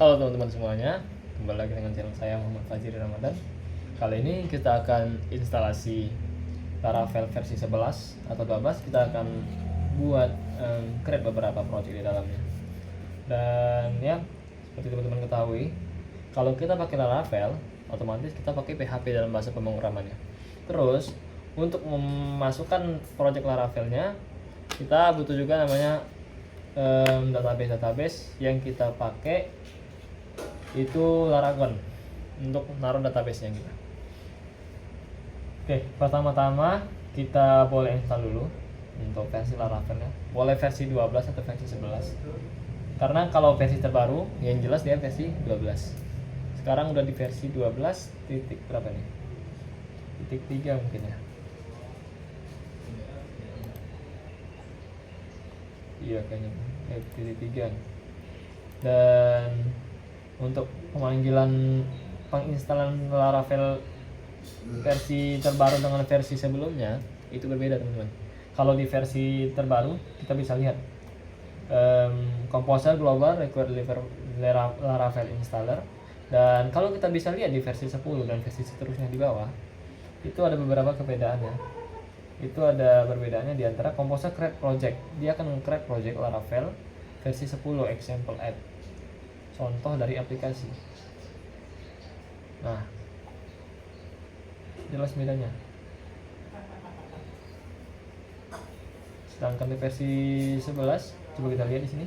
Halo teman-teman semuanya, kembali lagi dengan channel saya Muhammad Fajri Ramadan. Kali ini kita akan instalasi Laravel versi 11 atau 12. Kita akan buat create beberapa project di dalamnya. Dan ya, seperti teman-teman ketahui, kalau kita pakai Laravel, otomatis kita pakai PHP dalam bahasa pemrogramannya. Terus, untuk memasukkan project Laravelnya, kita butuh juga namanya database yang kita pakai itu Laragon untuk naruh database-nya kita. Oke, pertama-tama kita boleh install dulu untuk versi Laravelnya. Boleh versi 12 atau versi 11. Karena kalau versi terbaru yang jelas dia versi 12. Sekarang udah di versi 12 titik berapa nih? Titik 3 mungkin ya. Iya kayaknya titik 3. Dan untuk pemanggilan penginstalan Laravel versi terbaru dengan versi sebelumnya itu berbeda teman-teman. Kalau di versi terbaru kita bisa lihat Composer Global Required Laravel Installer, dan kalau kita bisa lihat di versi 10 dan versi seterusnya di bawah itu ada beberapa perbedaannya. Itu ada perbedaannya di antara Composer Create Project, dia akan create project Laravel versi 10 example app, contoh dari aplikasi. Nah, jelas bedanya. Sedangkan di versi 11, coba kita lihat di sini.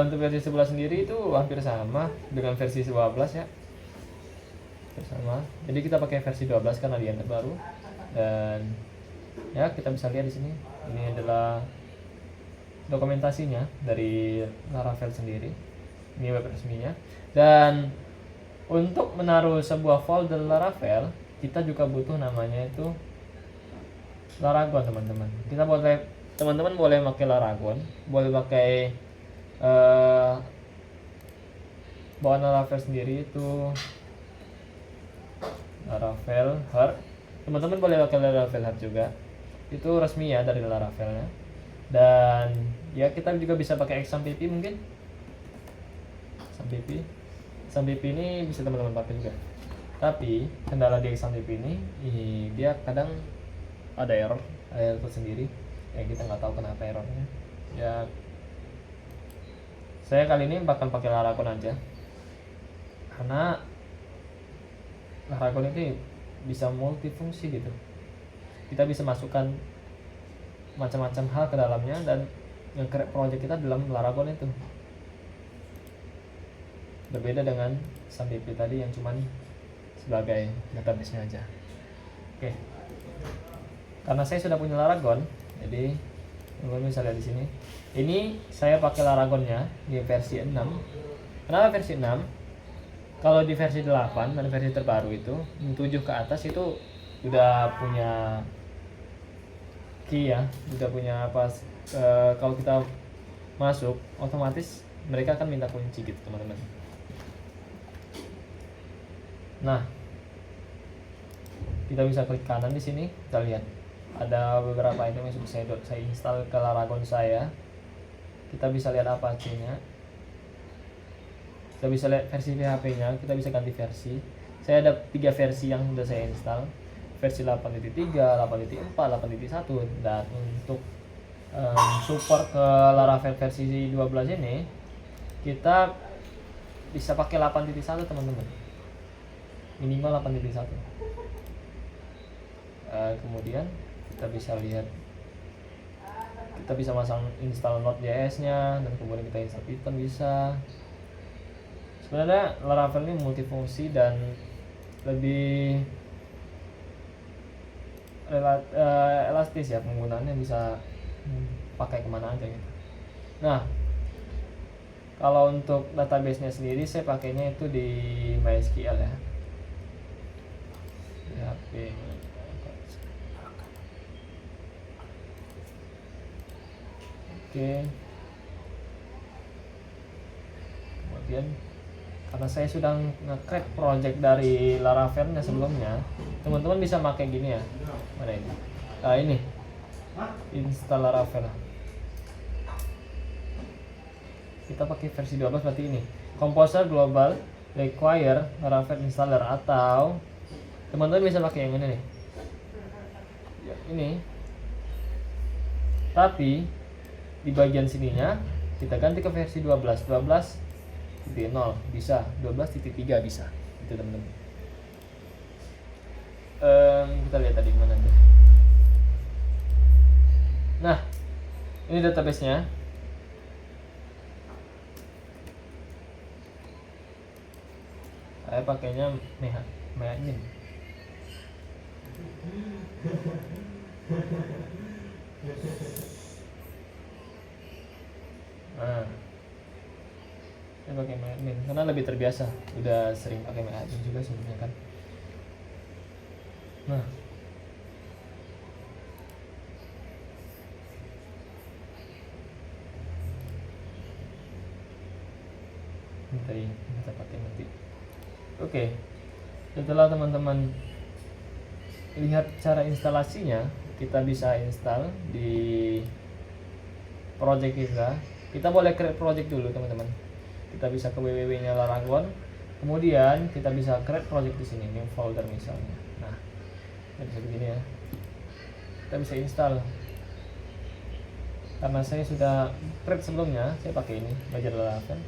Untuk versi 11 sendiri itu hampir sama dengan versi 12 ya. Sama. Jadi kita pakai versi 12 karena dia yang terbaru. Dan ya, kita bisa lihat di sini. Ini adalah dokumentasinya dari Laravel sendiri. Ini web resminya. Dan untuk menaruh sebuah folder Laravel, kita juga butuh namanya itu Laragon, teman-teman. Teman-teman boleh pakai Laragon, boleh pakai bawaan Laravel sendiri itu Laravel Heart. Teman-teman boleh pakai Laravel Heart juga. Itu resmi ya dari Laravelnya. Dan ya, kita juga bisa pakai XAMPP mungkin. XAMPP ini bisa teman-teman pakai juga. Tapi kendala di XAMPP ini dia kadang ada error tersendiri yang kita nggak tahu kenapa errornya. Ya, saya kali ini bakal pakai Laragon aja karena Laragon ini bisa multifungsi gitu. Kita bisa masukkan macam-macam hal ke dalamnya dan nge-create project kita dalam Laragon itu. Berbeda dengan XAMPP tadi yang cuman sebagai database-nya aja. Oke. Karena saya sudah punya Laragon, jadi teman-teman bisa lihat di sini. Ini saya pakai Laragonnya di versi 6. Kenapa versi 6? Kalau di versi 8 dan versi terbaru itu 7 ke atas itu udah punya key ya, udah punya apa, kalau kita masuk otomatis mereka akan minta kunci gitu teman-teman. Nah, kita bisa klik kanan di sini, kita lihat ada beberapa item yang sudah saya install ke Laragon saya. Kita bisa lihat Apache-nya, kita bisa lihat versi PHP-nya, kita bisa ganti versi. Saya ada 3 versi yang sudah saya install, versi 8.3, 8.4, 8.1. Dan untuk support ke Laravel versi 12 ini kita bisa pakai 8.1 teman-teman, minimal 8.1. Kemudian kita bisa lihat, kita bisa masang install Node.js nya, dan kemudian kita install Python bisa. Sebenarnya Laravel ini multifungsi dan lebih elastis ya, penggunaannya bisa pakai kemana aja gitu. Nah, kalau untuk database-nya sendiri saya pakainya itu di MySQL ya. PHP. Oke. Kemudian karena saya sudah nge-create project dari Laravelnya sebelumnya, teman-teman bisa pakai gini ya. Mana ini? Ini install Laravel. Kita pakai versi 12 berarti ini. Composer Global Require Laravel Installer, atau teman-teman bisa pakai yang ini nih, ya, ini. Tapi di bagian sininya kita ganti ke versi 12.0 bisa, 12.3 bisa, itu teman-teman. Kita lihat tadi mana tuh. Nah, ini database-nya. Saya pakainya Meadmin. Nah, saya pakai Meadmin karena lebih terbiasa, udah sering pakai Meadmin juga sebenarnya kan. Nah, kita pakai nanti. Oke, setelah teman-teman lihat cara instalasinya, kita bisa install di project kita. Kita boleh create project dulu teman-teman. Kita bisa ke www-nya Laragon, kemudian kita bisa create project di sini, new folder misalnya. Nah, bisa begini ya. Kita bisa install. Karena saya sudah create sebelumnya, saya pakai ini, belajar Laravel.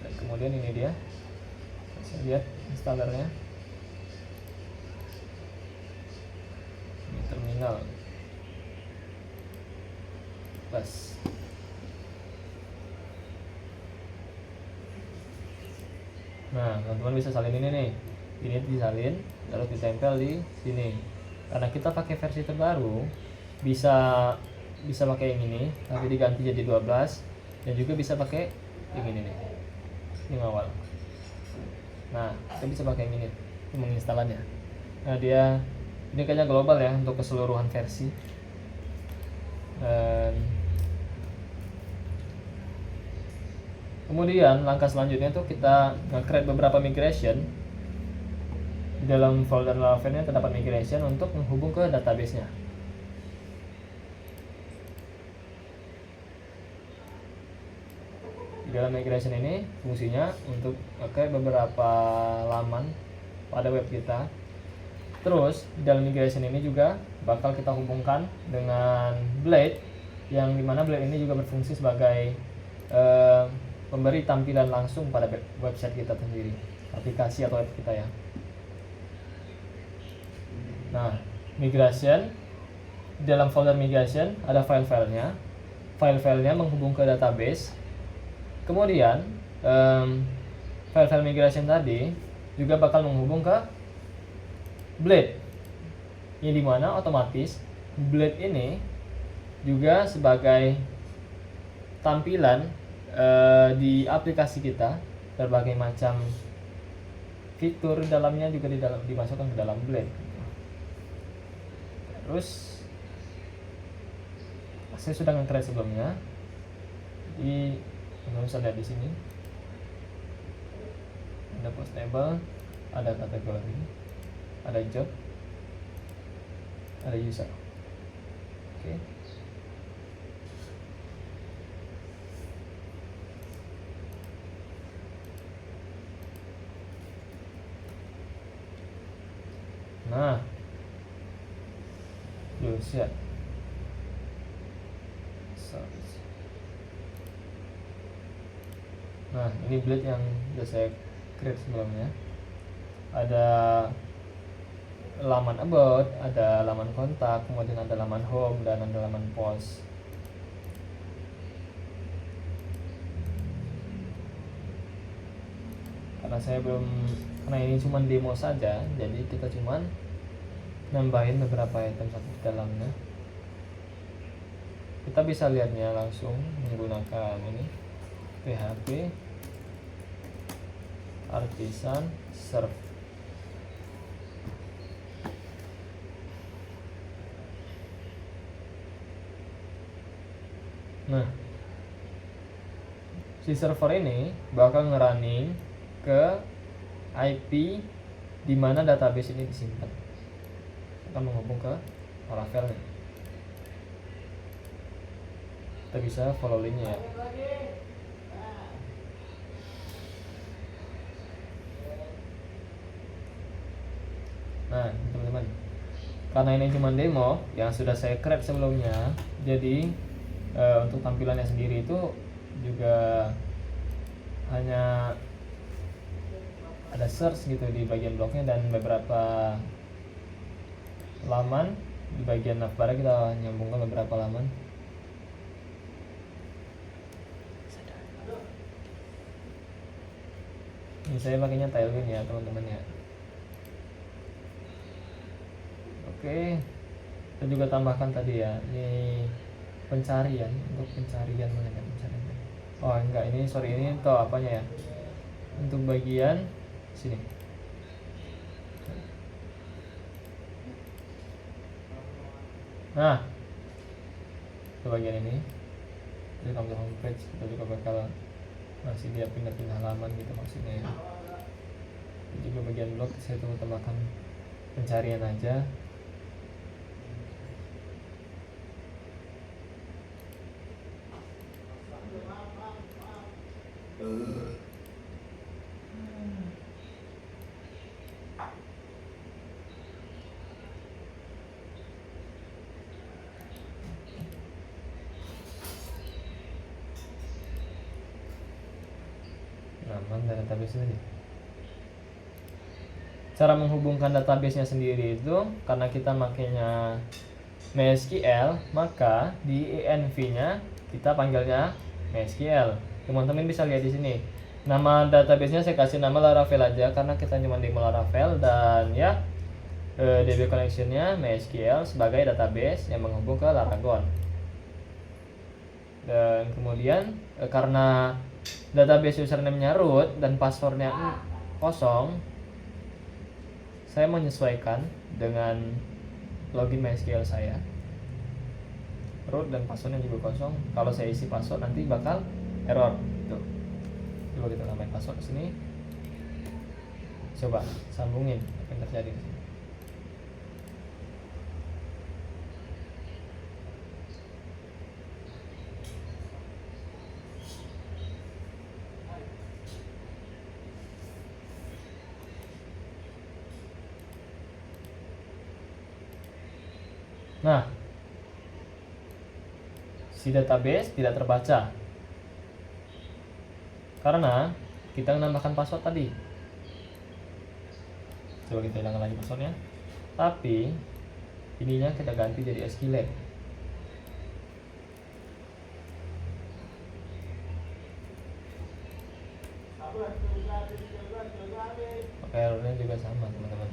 Dan kemudian ini dia. Bisa lihat installernya. Ini terminal. Plus. Nah, teman-teman bisa salin ini nih. Ini disalin, lalu ditempel di sini. Karena kita pakai versi terbaru, bisa pakai yang ini, tapi diganti jadi 12, dan juga bisa pakai yang ini nih. Ini awal. Nah, kita bisa pakai yang ini untuk menginstalannya. Nah, ini kayaknya global ya untuk keseluruhan versi. Dan kemudian langkah selanjutnya tuh kita nge-create beberapa migration. Di dalam folder Laravelnya terdapat migration untuk menghubung ke database-nya. Di dalam migration ini fungsinya untuk nge-create beberapa laman pada web kita. Terus di dalam migration ini juga bakal kita hubungkan dengan Blade, yang dimana Blade ini juga berfungsi sebagai pemberi tampilan langsung pada website kita sendiri, aplikasi atau web kita ya. Nah, migration, dalam folder migration ada file-filenya. File-filenya menghubung ke database. Kemudian file-file migration tadi juga bakal menghubung ke Blade, yang dimana otomatis Blade ini juga sebagai tampilan di aplikasi kita, berbagai macam fitur dalamnya juga dimasukkan ke dalam Blade. Terus saya sudah nge-create sebelumnya. Jadi teman-teman bisa lihat di sini ada post table, ada kategori, ada job, ada user. Oke. Nah, user. Nah, ini Blade yang sudah saya create sebelumnya. Ada laman about, ada laman kontak, kemudian ada laman home, dan ada laman post. Karena ini cuma demo saja, jadi kita cuma nambahin beberapa item satu di dalamnya. Kita bisa lihatnya langsung menggunakan ini PHP Artisan Serve. Nah, si server ini bakal ngerunning ke IP di mana database ini disimpan. Akan menghubung ke Laravel nih. Kita bisa follow linknya ya. karena ini cuma demo yang sudah saya create sebelumnya, jadi untuk tampilannya sendiri itu juga hanya ada search gitu di bagian blognya dan beberapa laman. Di bagian navbar kita nyambungkan beberapa laman. Ini saya pakainya Tailwind ya teman-teman ya. Oke, kita juga tambahkan tadi ya, ini pencarian. Untuk pencarian mana kan pencarian? Oh enggak, ini sorry, ini untuk apanya ya, untuk bagian sini. Nah, ke bagian ini, jadi kalau homepage kita juga bakal masih dia pindah-pindah halaman gitu maksudnya ya. Ini juga bagian blog saya tunggu tambahkan pencarian aja. Aman database ini. Cara menghubungkan database-nya sendiri itu karena kita makainya MySQL, maka di env-nya kita panggilnya MySQL. Teman-teman bisa lihat di sini. Nama database-nya saya kasih nama Laravel aja karena kita cuma demo Laravel, dan ya DB connection-nya MySQL sebagai database yang menghubung ke Laragon. Dan kemudian karena database username-nya root dan passwordnya kosong, saya menyesuaikan dengan login MySQL saya. Root dan passwordnya juga kosong. Kalau saya isi password nanti bakal error. Tuh. Coba kita tambahin password ke sini. Coba sambungin apa yang terjadi di sini. Nah, si database tidak terbaca karena kita menambahkan password tadi. Coba kita hilangkan lagi passwordnya, tapi ininya kita ganti jadi SQLite. Oke, errornya juga sama teman-teman.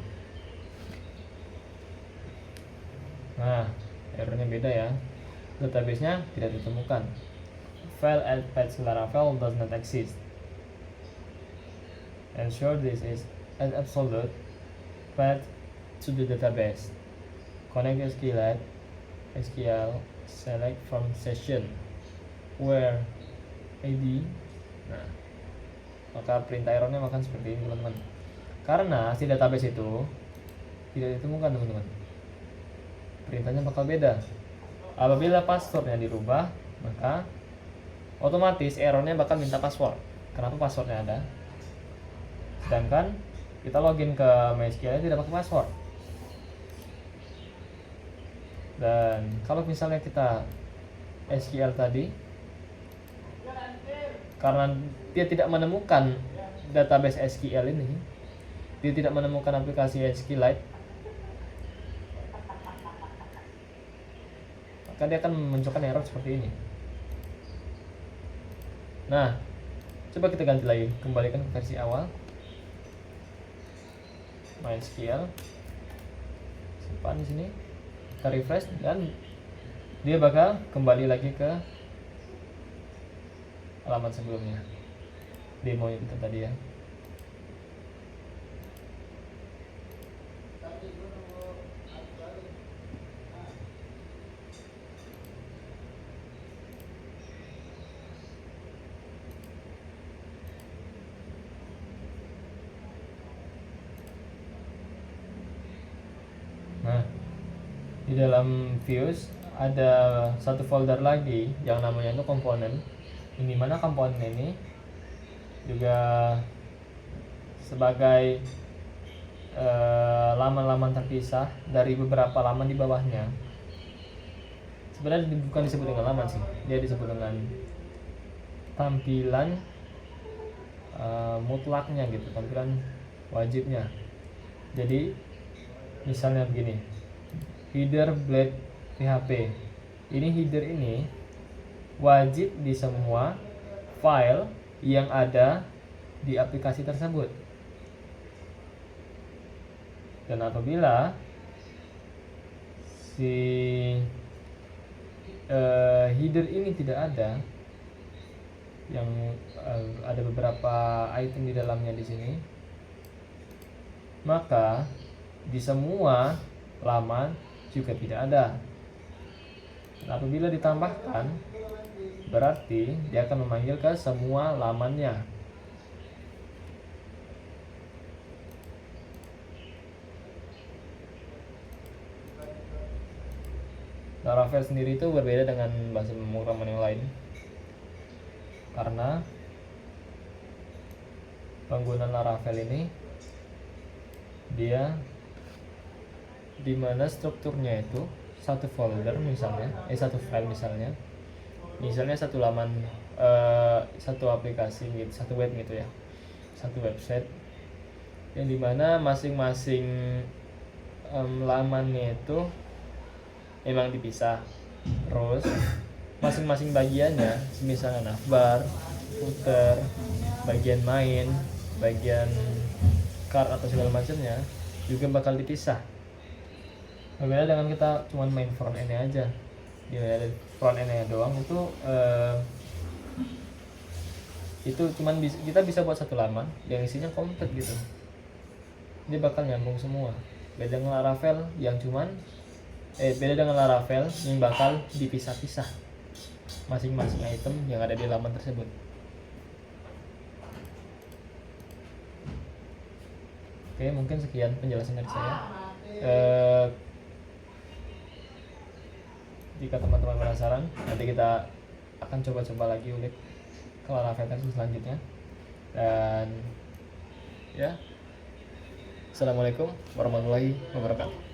Nah, errornya beda ya. Database-nya tidak ditemukan. File at patch Laravel does not exist. Ensure this is an absolute path to the database. Connect SQLite, SQL, select from session where ID. Nah, maka perintah errornya akan seperti ini teman-teman. Karena si database itu tidak ditemukan teman-teman, perintahnya bakal beda. Apabila passwordnya dirubah, maka otomatis errornya bakal minta password. Kenapa passwordnya ada? Sedangkan kita login ke MySQL tidak pakai password. Dan kalau misalnya kita SQL tadi, karena dia tidak menemukan database SQL ini, dia tidak menemukan aplikasi SQLite, maka dia akan memunculkan error seperti ini. Nah, coba kita ganti lagi, kembalikan ke versi awal MySQL, simpan di sini, kita refresh dan dia bakal kembali lagi ke halaman sebelumnya, demo yang kita tadi ya. Nah, di dalam views ada satu folder lagi yang namanya itu komponen. Ini mana komponen ini juga sebagai laman-laman terpisah dari beberapa laman di bawahnya. Sebenarnya bukan disebut dengan laman sih, dia disebut dengan tampilan mutlaknya gitu, tampilan wajibnya. Jadi misalnya begini, header blade PHP. Ini header ini wajib di semua file yang ada di aplikasi tersebut. Dan apabila si header ini tidak ada, yang ada beberapa item di dalamnya di sini, maka di semua laman juga tidak ada. Dan apabila ditambahkan, berarti dia akan memanggil ke semua lamannya. Laravel sendiri itu berbeda dengan bahasa pemrograman yang lain, karena penggunaan Laravel ini dia dimana strukturnya itu satu folder misalnya, satu file misalnya satu laman, satu aplikasi gitu, satu web gitu ya, satu website yang dimana masing-masing lamannya itu memang dipisah. Terus masing-masing bagiannya, misalnya navbar, footer, bagian main, bagian card atau segala macamnya juga bakal dipisah. Berbeda dengan kita cuma main front end aja, di front end doang itu cuman kita bisa buat satu laman yang isinya komplit gitu, dia bakal nyambung semua. Beda dengan Laravel yang bakal dipisah-pisah masing-masing item yang ada di laman tersebut. Oke, mungkin sekian penjelasan dari saya. Jika teman-teman penasaran, nanti kita akan coba-coba lagi ulik ke Laravel versi selanjutnya. Dan ya, assalamualaikum warahmatullahi wabarakatuh.